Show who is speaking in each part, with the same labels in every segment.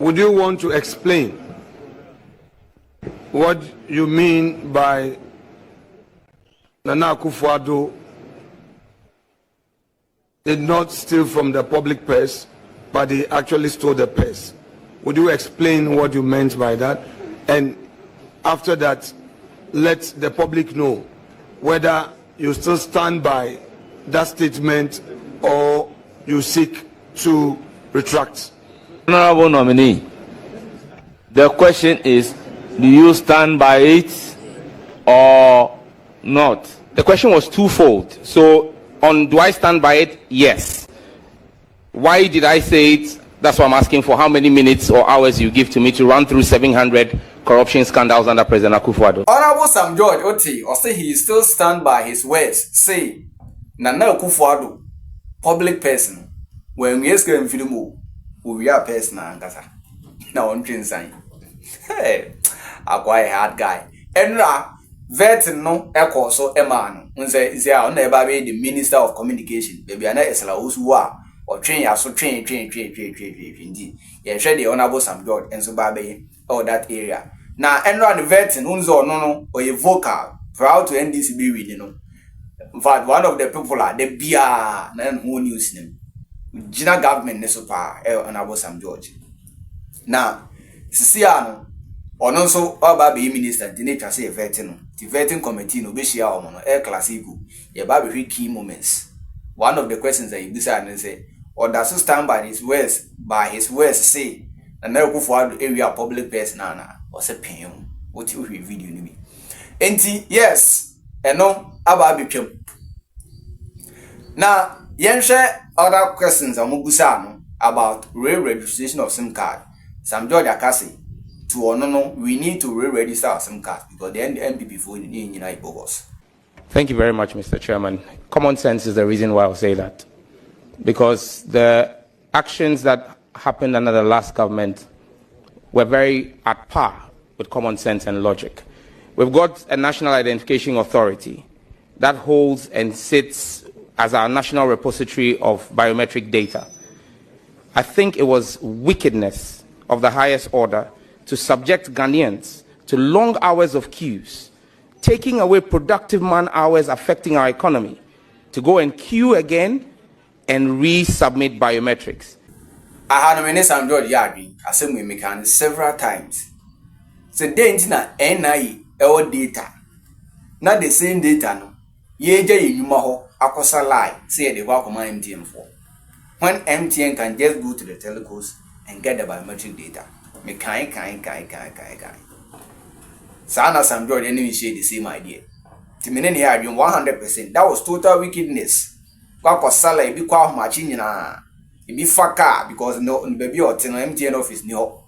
Speaker 1: would you want to explain what you mean by Nana Akufo-Addo did not steal from the public purse, but he actually stole the purse? Would you explain what you meant by that? And after that, let the public know whether you still stand by that statement or you seek to retract.
Speaker 2: Honorable nominee, the question is, do you stand by it or not? The question was twofold. So, do I stand by it? Yes. Why did I say it? That's what I'm asking for. How many minutes or hours you give to me to run through 700 corruption scandals under President Akufo-Addo?
Speaker 3: Honorable Sam George Oti, or say he still stand by his words. Say, Nana Akufo-Addo, public person, when we ask him film, we are person angasa. Now on train sign. Hey, a quite hard guy. Enra, vet no, echo so eman. Unse is on the Minister of Communication. Baby, I know Esla Usua. Or train ya so train indeed. Yeah, share the Honorable Sam George and so baby all that area. Now enroll the veteran unzo no or a vocal proud to NDC be with you know. In fact, one of the people are the BR and who news him. Gina government nesopa Honorable Sam George. Now Sisiano or no so all baby minister the nature say veteran. The veteran committee no be share or air classical. Yeah, baby key moments. One of the questions that you decide and say, or does he stand by his words, say, and now go for area public person, or say, pay what you video me. And yes, and no, about become. Now, Yensha other questions on Mugusano about re-registration of SIM card. Sam George Akasi, to or no, we need to re-register our SIM card because the MPP for in United Bogos.
Speaker 2: Thank you very much, Mr. Chairman. Common sense is the reason why I'll say that. Because the actions that happened under the last government were very at par with common sense and logic. We've got a National Identification Authority that holds and sits as our national repository of biometric data. I think it was wickedness of the highest order to subject Ghanaians to long hours of queues, taking away productive man hours affecting our economy, to go and queue again and resubmit biometrics.
Speaker 3: I had a minister Sam George Yagi, I said we make several times. So then NIE our data. Not the same data no. Ye jay you maho akosa lie, say the work of my MTN for. When MTN can just go to the telecos and get the biometric data. Me kind. Sana Sam George anyway share the same idea. Timinen here 100%. That was total wickedness. Kwa sala ibi kwa machine na ibi faka because no baby or MTN office no.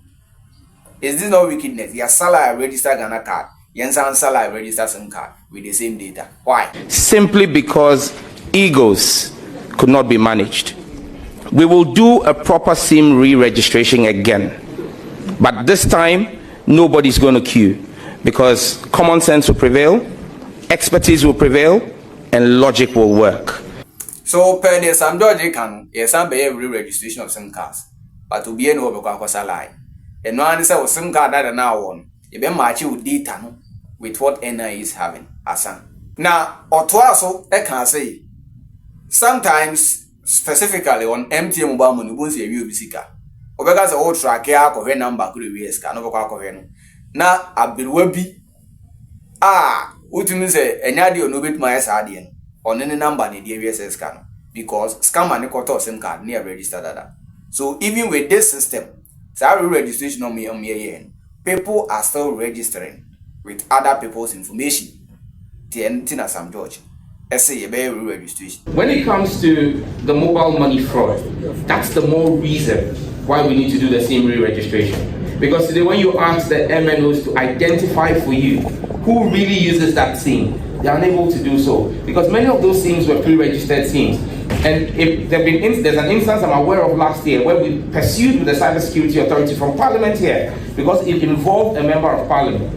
Speaker 3: Is this not wickedness? Your salary register Ghana card. Yensan salary register SIM card with the same data. Why?
Speaker 2: Simply because egos could not be managed. We will do a proper SIM re-registration again. But this time, nobody's going to queue because common sense will prevail, expertise will prevail, and logic will work.
Speaker 3: So, per the Sam George can, yes, some be re-registration of SIM cards, but to be an overquarter lie. And no answer was SIM card that now on. You be matching with data no, with what NI is having. Asan. Now, or twaso, I can say sometimes specifically on MTN mobile money, won't see a UBCA. Because the old track here, cover number could be risk, and over now, I've been webi. What you say, and idea no bit my SRDN on any number in the DVSS scan because scam and the SIM card near register that. So, even with this system, salary registration on me, people are still registering with other people's information. Tina Sam George. Say registration.
Speaker 2: When it comes to the mobile money fraud, that's the more reason why we need to do the SIM re-registration. Because today when you ask the MNOs to identify for you who really uses that SIM, they are unable to do so. Because many of those SIMs were pre-registered SIMs. And if there's an instance I'm aware of last year where we pursued with the Cybersecurity Authority from Parliament here because it involved a member of Parliament.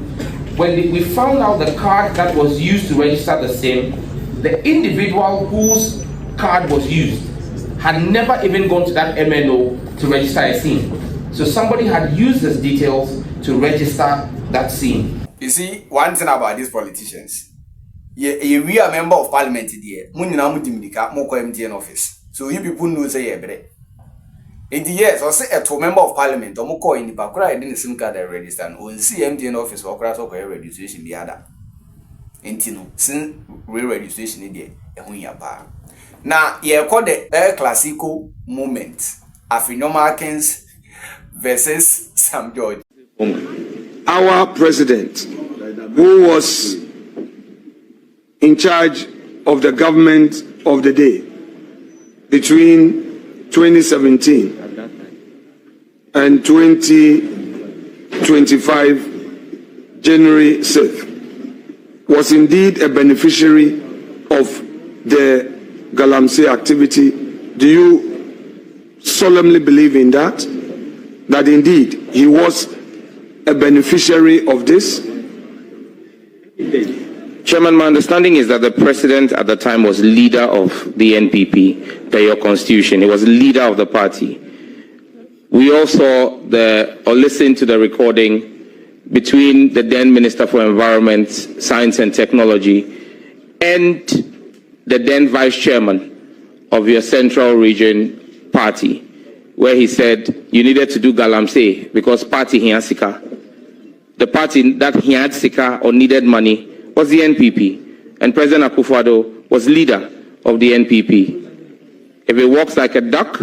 Speaker 2: When we found out the card that was used to register the SIM, the individual whose card was used had never even gone to that MNO to register a SIM. So somebody had used his details to register that scene.
Speaker 3: You see, one thing about these politicians, we are a member of parliament here. Munina Mudimika, Moko MTN office. So you people know say yebre. In the years, or say a member of parliament, or Moko in the Bakura, I didn't SIM card register, and see MTN office or crash or registration the other. Intino, since re-registration in there, now, you call the El Clasico moment, African-Americans versus Sam George.
Speaker 1: Our president, who was in charge of the government of the day between 2017 and 2025, January 6th, was indeed a beneficiary of the Galamsey activity. Do you solemnly believe in that? That indeed he was a beneficiary of this?
Speaker 2: Chairman, my understanding is that the president at the time was leader of the NPP, per your constitution. He was leader of the party. We all saw or listened to the recording between the then Minister for Environment, Science and Technology and the then Vice Chairman of your Central Region Party, where he said you needed to do Galamsey because party he had sika. The party that he had sika or needed money was the NPP, and President Akufo-Addo was leader of the NPP. If it walks like a duck,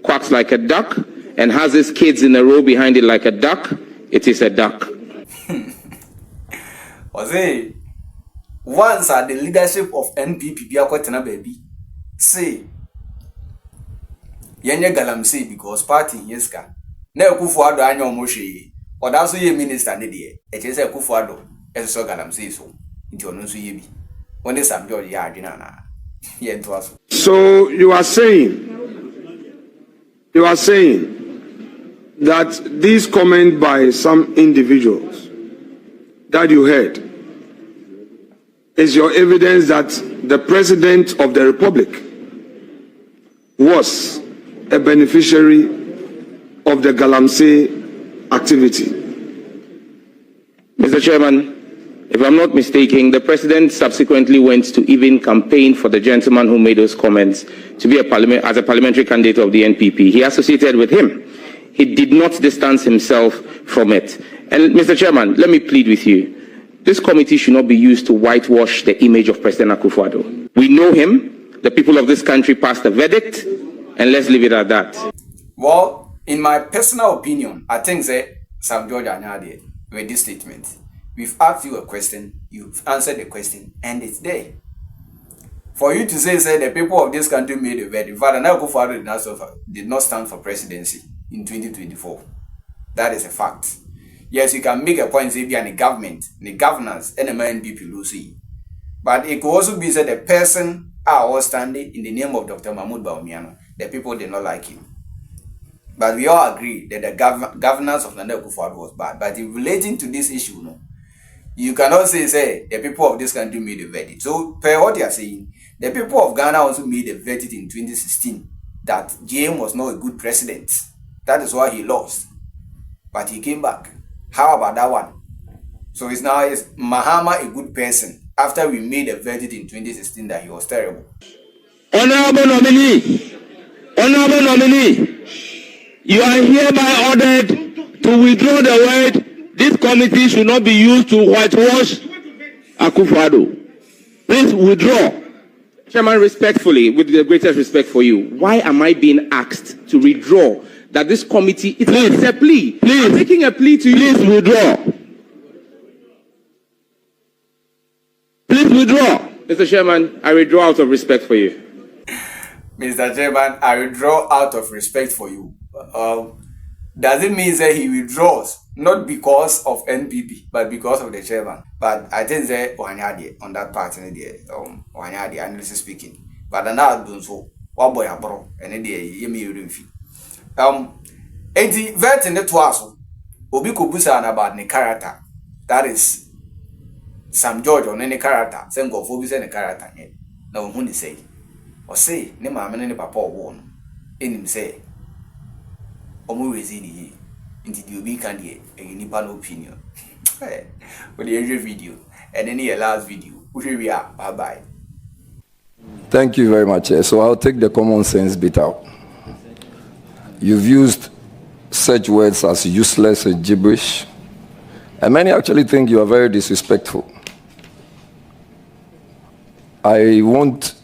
Speaker 2: quacks like a duck, and has his kids in a row behind it like a duck, it is a duck.
Speaker 3: Ose, once at the leadership of NPP, Biakwatena baby, say, Yenye Galamsey because party yeska. Ne Akufo-Addo anyo moshi, or that's ye minister nidie. It is Akufo-Addo, as so Galamsey so. Into no yebi. When the Sam George Yardina, yen to us.
Speaker 1: So you are saying that this comment by some individuals that you heard is your evidence that the President of the Republic was a beneficiary of the Galamsey activity.
Speaker 2: Mr. Chairman, if I'm not mistaken, the President subsequently went to even campaign for the gentleman who made those comments to be as a parliamentary candidate of the NPP. He associated with him. He did not distance himself from it. And Mr. Chairman, let me plead with you. This committee should not be used to whitewash the image of President Akufo-Addo. We know him. The people of this country passed a verdict, and let's leave it at that.
Speaker 3: Well, in my personal opinion, I think that Sam George Anyade with this statement. We've asked you a question, you've answered the question, and it's there. For you to say the people of this country made a verdict, Father Akufo-Addo did not stand for presidency in 2024. That is a fact. Yes, you can make a point, say, the government, the governance, and the NPP will see. But it could also be said the person was standing in the name of Dr. Mahmoud Bawumia. The people did not like him. But we all agree that the governance of Nana Akufo-Addo was bad. But in relating to this issue, you cannot say the people of this country made a verdict. So, per what you are saying, the people of Ghana also made a verdict in 2016 that JM was not a good president. That is why he lost. But he came back. How about that one? So is Mahama a good person after we made a verdict in 2016 that he was terrible?
Speaker 4: Honorable nominee, you are hereby ordered to withdraw the word. This committee should not be used to whitewash Akufo-Addo. Please withdraw.
Speaker 2: Chairman, respectfully, with the greatest respect for you, why am I being asked to withdraw that this committee, it's a plea. Please. I'm making a plea to you.
Speaker 4: Please withdraw. Please withdraw.
Speaker 2: Mr. Chairman, I withdraw out of respect for you.
Speaker 3: Mr. Chairman, I withdraw out of respect for you. Does it mean that he withdraws not because of NPP, but because of the chairman? But I think that on that part, analysis speaking. But now don't so. What boy abro and you may vet in the twaso obi kobusa about the character. That is Sam George on any character. Same go for any character. Now who say or say ne mama ne papa won in him say omo raise ni into the obi can dey nipa no opinion. For the every video and then the last video. We are bye bye.
Speaker 5: Thank you very much. So I'll take the common sense bit out. You've used such words as useless and gibberish, and many actually think you are very disrespectful. I want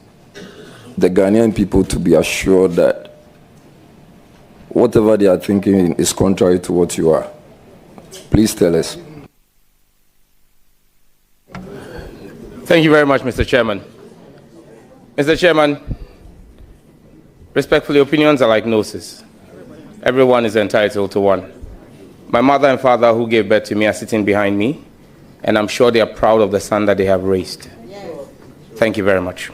Speaker 5: the Ghanaian people to be assured that whatever they are thinking is contrary to what you are. Please tell us.
Speaker 2: Thank you very much, Mr. Chairman. Mr. Chairman, respectfully, opinions are like noses. Everyone is entitled to one. My mother and father who gave birth to me are sitting behind me, and I'm sure they are proud of the son that they have raised. Thank you very much.